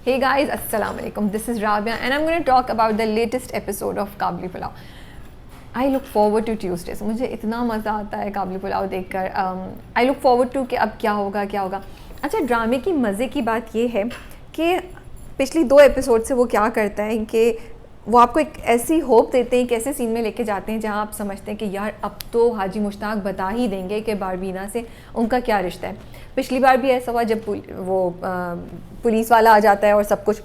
Hey guys, Assalamu alaikum. This is Rabia and I'm going to talk about the latest episode of काबली pulao. I look forward to Tuesdays. मुझे इतना मज़ा आता है काबली पुलाव देखकर. I look forward to कि अब क्या होगा. अच्छा, ड्रामे की मज़े की बात ये है कि पिछली 2 एपिसोड से वो क्या करता है कि वो आपको एक ऐसी होप देते हैं, एक ऐसे सीन में लेके जाते हैं जहाँ आप समझते हैं कि यार अब तो हाजी मुश्ताक बता ही देंगे कि बारबीना से उनका क्या रिश्ता है. पिछली बार भी ऐसा हुआ जब वो पुलिस वाला आ जाता है और सब कुछ,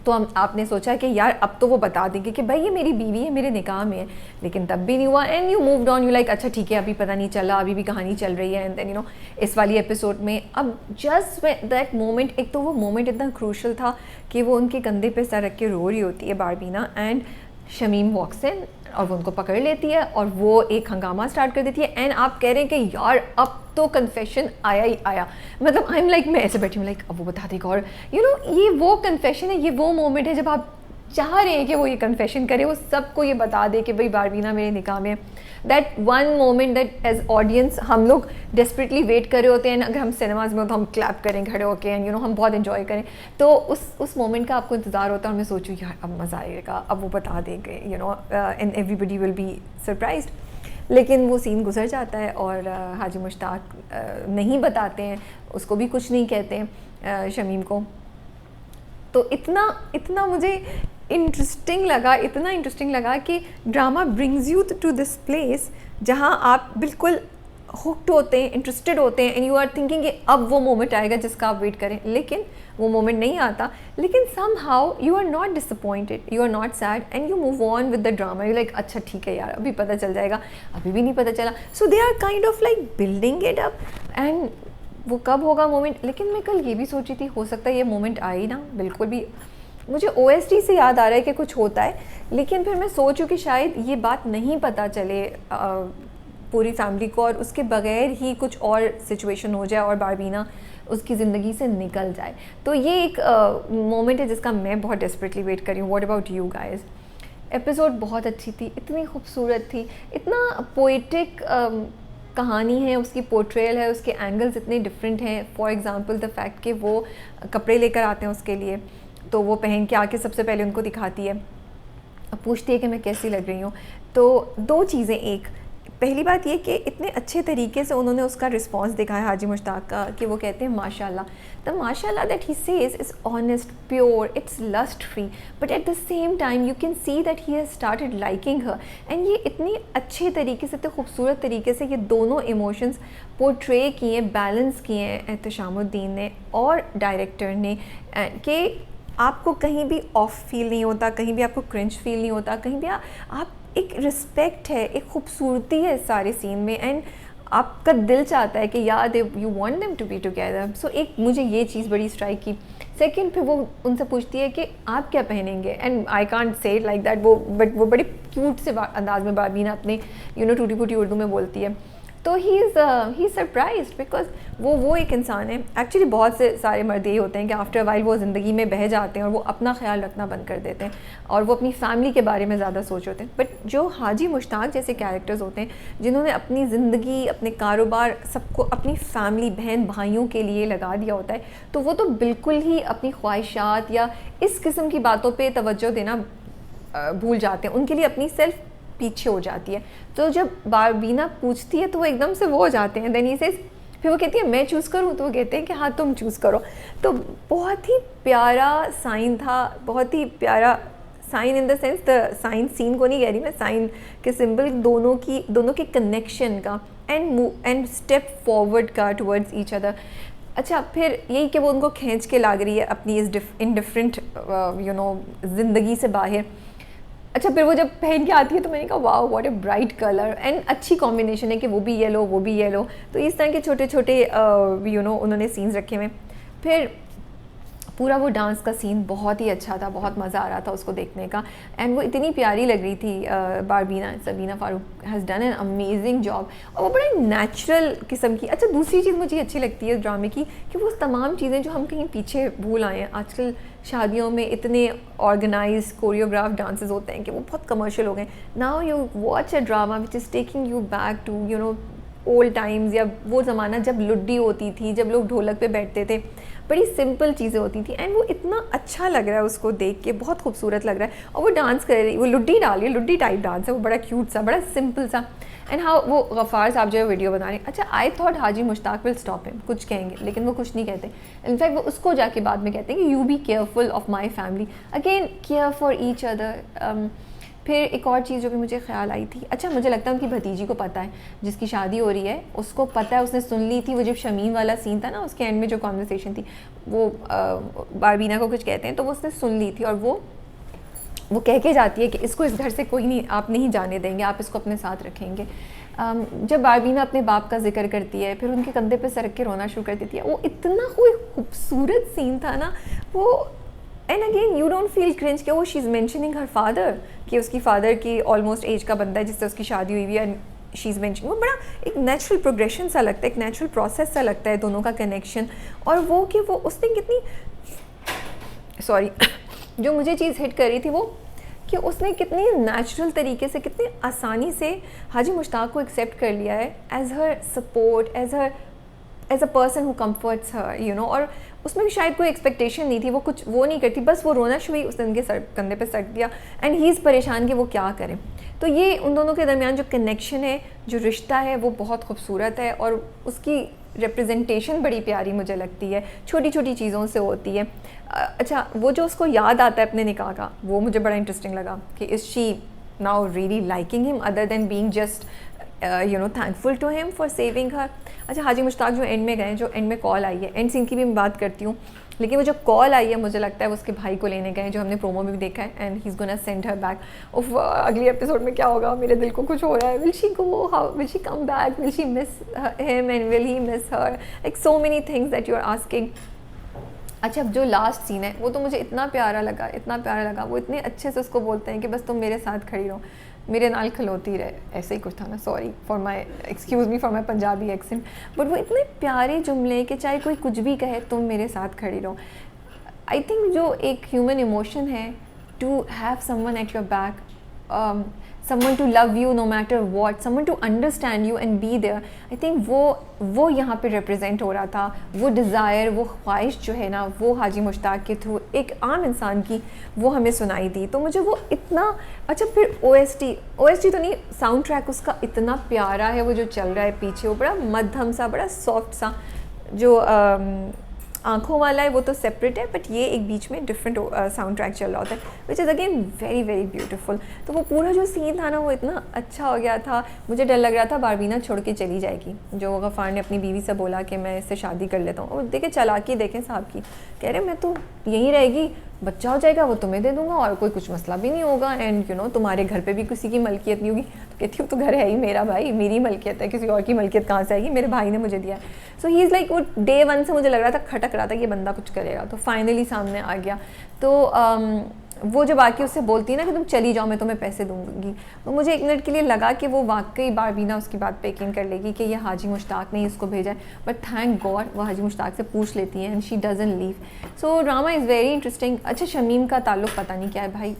तो आपने सोचा कि यार अब तो वो बता देंगे कि भाई ये मेरी बीवी है, मेरे निकाह में है, लेकिन तब भी नहीं हुआ. And you moved on, you like अच्छा ठीक है, अभी पता नहीं चला, अभी भी कहानी चल रही है. एंड देन इस वाली एपिसोड में अब जस्ट दैट मोमेंट, एक तो वो मोमेंट इतना क्रूशल था कि वो उनके कंधे पे सर रख के रो रही होती है बारबीना, एंड शमीम वॉक्स इन और वो उनको पकड़ लेती है और वो एक हंगामा स्टार्ट कर देती है. एंड आप कह रहे हैं कि यार अब तो कन्फेशन आया ही आया. मतलब आई एम लाइक, मैं ऐसे बैठी हूँ लाइक अब वो बता देगा. और ये वो कन्फेशन है, ये वो मोमेंट है जब आप चाह रहे हैं कि वो ये कन्फेशन करे, वो सबको ये बता दे कि भाई बारबीना मेरे निकाह में. That one moment that as audience हम लोग डेस्परेटली वेट कर रहे होते हैं. अगर हम सिनेमाज में हो तो हम क्लैप करें खड़े होके, एंड हम बहुत इन्जॉय करें. तो उस मोमेंट का आपको इंतज़ार होता है और मैं सोचूँ यार अब मज़ा आएगा, अब वो बता देंगे and everybody will be surprised. लेकिन वो सीन गुजर जाता है और हाजी मुश्ताक नहीं बताते हैं, उसको भी कुछ नहीं कहते हैं शमीम को. तो इतना मुझे इंटरेस्टिंग लगा कि drama brings you to this place जहाँ आप बिल्कुल हुक्ड होते हैं, इंटरेस्टेड होते हैं, एंड यू आर थिंकिंग कि अब वो मोमेंट आएगा जिसका आप वेट करें. लेकिन वो मोमेंट नहीं आता. लेकिन somehow you are not disappointed, you are not sad, and you move on with the drama. You like अच्छा ठीक है यार, अभी पता चल जाएगा, अभी भी नहीं पता चला. So they are kind of like building it up. And वो कब होगा मोमेंट. लेकिन मैं कल ये भी सोची थी, हो सकता है ये मोमेंट आई ना. बिल्कुल भी मुझे OST से याद आ रहा है कि कुछ होता है, लेकिन फिर मैं सोचूँ कि शायद ये बात नहीं पता चले पूरी फैमिली को, और उसके बगैर ही कुछ और सिचुएशन हो जाए और बारबीना उसकी ज़िंदगी से निकल जाए. तो ये एक मोमेंट है जिसका मैं बहुत डेस्परेटली वेट कर रही हूँ. What about you guys. Episode बहुत अच्छी थी, इतनी खूबसूरत थी, इतना पोइटिक कहानी है, उसकी पोर्ट्रेयल है, उसके एंगल्स इतने डिफरेंट हैं. फॉर एग्ज़ाम्पल द फैक्ट कि वो कपड़े लेकर आते हैं उसके लिए, तो वो पहन के आके सबसे पहले उनको दिखाती है, पूछती है कि मैं कैसी लग रही हूँ. तो 2 चीज़ें, एक पहली बात ये कि इतने अच्छे तरीके से उन्होंने उसका रिस्पांस दिखाया हाजी मुश्ताक का कि वो कहते हैं माशाल्लाह. द माशाल्लाह that he says is honest, pure, it's lust free, but at the same time you can see that he has started liking her. And ये इतनी अच्छे तरीके से, इतने खूबसूरत तरीके से ये दोनों इमोशंस पोर्ट्रे किए, बैलेंस किए हैं एहतशामुद्दीन ने और डायरेक्टर ने, कि आपको कहीं भी ऑफ फील नहीं होता, कहीं भी आपको क्रिंज फील नहीं होता, कहीं भी आप एक रिस्पेक्ट है, एक खूबसूरती है इस सारे सीन में, एंड आपका दिल चाहता है कि यार you want them to be together. So एक मुझे ये चीज़ बड़ी स्ट्राइक की. सेकंड, फिर वो उनसे पूछती है कि आप क्या पहनेंगे, and I can't say it like that, वो बड़े क्यूट से अंदाज में बारबीना अपने टूटी फूटी उर्दू में बोलती है. तो ही इज़ सरप्राइज्ड बिकॉज वो एक इंसान है. एक्चुअली बहुत से सारे मर्द यही होते हैं कि आफ्टर वाइल वो ज़िंदगी में बह जाते हैं और वो अपना ख्याल रखना बंद कर देते हैं और वो अपनी फैमिली के बारे में ज़्यादा सोच होते हैं. बट जो हाजी मुश्ताक जैसे कैरेक्टर्स होते हैं जिन्होंने अपनी ज़िंदगी, अपने कारोबार, सबको अपनी फैमिली, बहन भाइयों के लिए लगा दिया होता है, तो वो तो बिल्कुल ही अपनी ख्वाहिशात या इस किस्म की बातों पर तवज्जो देना भूल जाते हैं. उनके लिए अपनी सेल्फ पीछे हो जाती है. तो जब बारबीना पूछती है तो वो एकदम से वो हो जाते हैं. देन ही सेज, फिर वो कहती है मैं चूज़ करूँ, तो वो कहते हैं कि हाँ तुम चूज़ करो. तो बहुत ही प्यारा साइन था, बहुत ही प्यारा sign in the sense, the sign scene को नहीं कह रही मैं, साइन के सिंबल दोनों के कनेक्शन का एंड स्टेप फॉरवर्ड का टुवर्ड्स ईच अदर. अच्छा, फिर यही कि वो उनको खींच के ला रही है अपनी इस इनडिफरेंट ज़िंदगी से बाहर. अच्छा, फिर वो जब पहन के आती है तो मैंने कहा wow what a bright colour, and अच्छी कॉम्बिनेशन है कि वो भी येलो वो भी येलो. तो इस तरह के छोटे छोटे उन्होंने सीन्स रखे हुए. फिर पूरा वो डांस का सीन बहुत ही अच्छा था, बहुत मज़ा आ रहा था उसको देखने का, एंड वो इतनी प्यारी लग रही थी. बारबीना, Sabina Farooq has done an amazing job, और वो बड़ा नेचुरल किस्म की. अच्छा, दूसरी चीज़ मुझे अच्छी लगती है ड्रामे की कि वो तमाम चीज़ें जो हम कहीं पीछे भूल आए हैं. आजकल शादियों में इतने ऑर्गेनाइज कोरियोग्राफ डांसेस होते हैं कि वो बहुत कमर्शियल हो गए. Now you watch a drama which is taking you back to old times या वो ज़माना जब लुड्डी होती थी, जब लोग ढोलक पे बैठते थे, बड़ी सिंपल चीज़ें होती थी एंड वो इतना अच्छा लग रहा है उसको देख के, बहुत खूबसूरत लग रहा है। और वो डांस कर रही, वो लुड्डी डाल रही है, लुड्डी टाइप डांस है, वो बड़ा क्यूट सा, बड़ा सिंपल सा। एंड हाँ, वो गफ़ार साहब जो है वीडियो बना रहे हैं, अच्छा I thought Haji Mushtaq will stop him, कुछ कहेंगे, लेकिन वो कुछ नहीं कहते। इनफैक्ट वो उसको जाके बाद में कहते हैं कि you be careful of my family, again care for each other. फिर एक और चीज़ जो कि मुझे ख्याल आई थी, अच्छा मुझे लगता है उनकी भतीजी को पता है, जिसकी शादी हो रही है उसको पता है, उसने सुन ली थी वो जब शमीम वाला सीन था ना, उसके एंड में जो कॉन्वर्सेशन थी, वो बारबीना को कुछ कहते हैं तो वो उसने सुन ली थी, और वो कह के जाती है कि इसको इस घर से कोई नहीं, आप नहीं जाने देंगे, आप इसको अपने साथ रखेंगे। जब बारबीना अपने बाप का जिक्र करती है, फिर उनके कंधे पे सर के रोना शुरू कर देती है, वो इतना कोई खूबसूरत सीन था ना वो। And again you don't feel cringe कि वो she is mentioning her father, कि उसकी फादर की ऑलमोस्ट एज का बंदा है जिससे उसकी शादी हुई हुई है, एंड शी इज़ मैंशनिंग, वो बड़ा एक नेचुरल प्रोग्रेशन सा लगता है, एक नेचुरल प्रोसेस सा लगता है दोनों का कनेक्शन। और वो कि वो उसने कितनी सॉरी जो मुझे चीज़ हिट करी थी वो कि उसने कितनी नेचुरल तरीके से, कितनी आसानी से हाजी मुश्ताक को एक्सेप्ट कर लिया है as her support, as a person who comforts her, you know. और उसमें भी शायद कोई एक्सपेक्टेशन नहीं थी, वो कुछ वो नहीं करती, बस वो रोना शुरू हुई, उसने उनके सर कंधे पे सट दिया एंड ही इज़ परेशान कि वो क्या करें। तो ये उन दोनों के दरमियान जो कनेक्शन है, जो रिश्ता है, वो बहुत खूबसूरत है और उसकी रिप्रेजेंटेशन बड़ी प्यारी मुझे लगती है, छोटी छोटी चीज़ों से होती है। अच्छा वो जो उसको याद आता है अपने निकाह का, वो मुझे बड़ा इंटरेस्टिंग लगा कि is she now really liking him other than being just you know thankful to him for saving her. अच्छा हाजी मुश्ताक जो एंड में गए, जो एंड में कॉल आई है, एंड सीन की भी मैं बात करती हूँ, लेकिन वो जो कॉल आई है मुझे लगता है वो उसके भाई को लेने गए, जो हमने प्रोमो में भी देखा है, and he is gonna send her back. उफ अगली एपिसोड में क्या होगा, मेरे दिल को कुछ हो रहा है, will she go, how will she come back, will she miss him and will he miss her, like so many things that you are asking. अच्छा अब जो लास्ट सीन है वो तो मुझे इतना प्यारा लगा, इतना प्यारा लगा, वो इतने अच्छे से उसको बोलते हैं कि बस तुम मेरे साथ खड़ी रहो, मेरे नाल खलोती रहे, ऐसे ही कुछ था ना, sorry for my excuse me for my Punjabi accent, but वो इतने प्यारे जुमले कि चाहे कोई कुछ भी कहे तुम मेरे साथ खड़ी रहो। आई थिंक जो एक ह्यूमन इमोशन है, to have someone at your back, someone to love you no matter what, someone to understand you and be there, I think वो यहाँ पे represent हो रहा था, वो डिज़ायर, वो ख्वाहिश जो है ना, वो हाजी मुश्ताक के थ्रू एक आम इंसान की वो हमें सुनाई दी। तो मुझे वो इतना अच्छा, फिर OST तो नहीं, साउंड ट्रैक उसका इतना प्यारा है, वो जो चल रहा है पीछे, वो बड़ा मध्यम सा, बड़ा सॉफ्ट सा, जो आँखों वाला है वो तो सेपरेट है, बट ये एक बीच में डिफरेंट साउंड ट्रैक चल रहा होता है, which is again very very beautiful. तो वो पूरा जो सीन था ना वो इतना अच्छा हो गया था, मुझे डर लग रहा था बारबीना छोड़ के चली जाएगी, जो गफ़ार ने अपनी बीवी से बोला कि मैं इससे शादी कर लेता हूँ, और देखे चालाकी देखें साहब की, कह रहे मैं तो यहीं रहेगी, बच्चा हो जाएगा वो तुम्हें दे दूंगा और कोई कुछ मसला भी नहीं होगा, एंड यू नो तुम्हारे घर पे भी किसी की मलकियत नहीं होगी। तो कहती हूँ तो घर है ही मेरा भाई, मेरी मलकियत है, किसी और की मलकियत कहाँ से आएगी, मेरे भाई ने मुझे दिया है। सो ही इज़ लाइक, वो डे वन से मुझे लग रहा था, खटक रहा था कि ये बंदा कुछ करेगा, तो फाइनली सामने आ गया। तो वो जब आके उससे बोलती है ना कि तुम चली जाओ मैं तुम्हें पैसे दूंगी, तो मुझे एक मिनट के लिए लगा कि वो वाकई बारबीना उसकी बात पे यकीन कर लेगी कि ये हाजी मुश्ताक ने इसको भेजा है, बट थैंक गॉड वो हाजी मुश्ताक से पूछ लेती है and she doesn't leave. So drama is very interesting. अच्छा शमीम का ताल्लुक पता नहीं क्या है भाई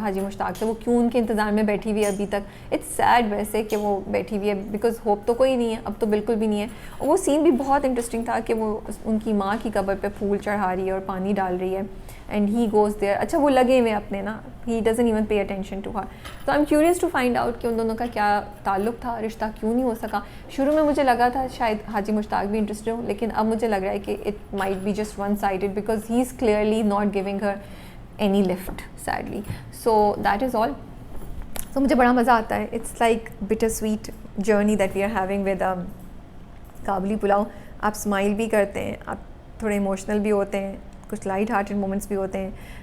हाजी मुश्ताक से, वो क्यों उनके इंतज़ार में बैठी हुई है अभी तक। इट्स सैड वैसे कि वो बैठी हुई है, बिकॉज होप तो कोई नहीं है, अब तो बिल्कुल भी नहीं है। और वो सीन भी बहुत इंटरेस्टिंग था कि वो उनकी माँ की कब्र पे फूल चढ़ा रही है और पानी डाल रही है, एंड ही गोज़ देयर। अच्छा वो लगे हुए अपने ना, he doesn't even pay attention to her. तो I am curious to find out कि उन दोनों का क्या ताल्लुक था, रिश्ता क्यों नहीं हो सका। शुरू में मुझे लगा था शायद हाजी मुश्ताक भी इंटरेस्टेड हो, लेकिन अब मुझे लग रहा है कि it might be just one sided, because he is clearly not giving her any lift sadly. So that is all. तो मुझे बड़ा मज़ा आता है, it's like bitter sweet journey that we are having with Kabli Pulao. आप स्माइल भी करते हैं, आप थोड़े इमोशनल भी होते हैं, कुछ लाइट हार्टेड मोमेंट्स भी होते हैं।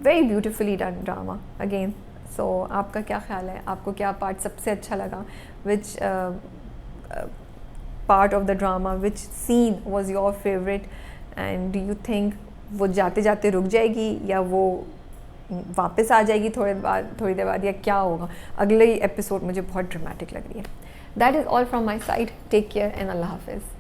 Very beautifully done drama again. So आपका क्या ख्याल है, आपको क्या पार्ट सबसे अच्छा लगा, which part of the drama, which scene was your favourite, and do you think वो जाते जाते रुक जाएगी या वो वापस आ जाएगी थोड़ी देर बाद, या क्या होगा। अगले एपिसोड मुझे बहुत ड्रामेटिक लग रही है। That is all from my side. Take care and Allah हाफिज़।